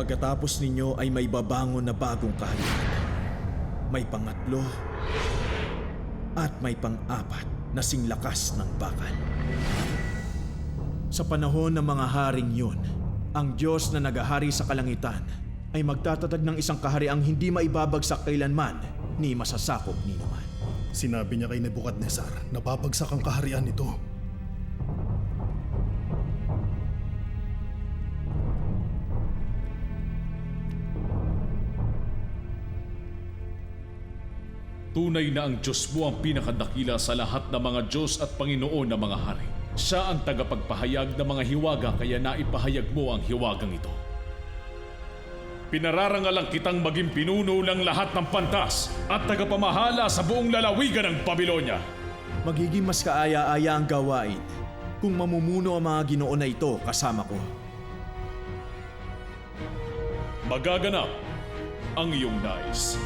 Pagkatapos ninyo ay may babangon na bagong kaharian. May pangatlo at may pang-apat na singlakas ng bakal. Sa panahon ng mga haring yun, ang Diyos na nagahari sa kalangitan ay magtatatag ng isang kahariang hindi maibabagsak kailanman ni masasakop ni naman. Sinabi niya kay Nebukadnesar na babagsak ang kaharian nito. Tunay na ang Diyos mo ang pinakadakila sa lahat ng mga Diyos at Panginoon ng mga hari. Siya ang tagapagpahayag ng mga hiwaga kaya naipahayag mo ang hiwagang ito. Pinararangalang kitang maging pinuno ng lahat ng pantas at tagapamahala sa buong lalawigan ng Babylonia. Magiging mas kaaya-aya ang gawain kung mamumuno ang mga Ginoo na ito kasama ko. Magaganap ang iyong nais.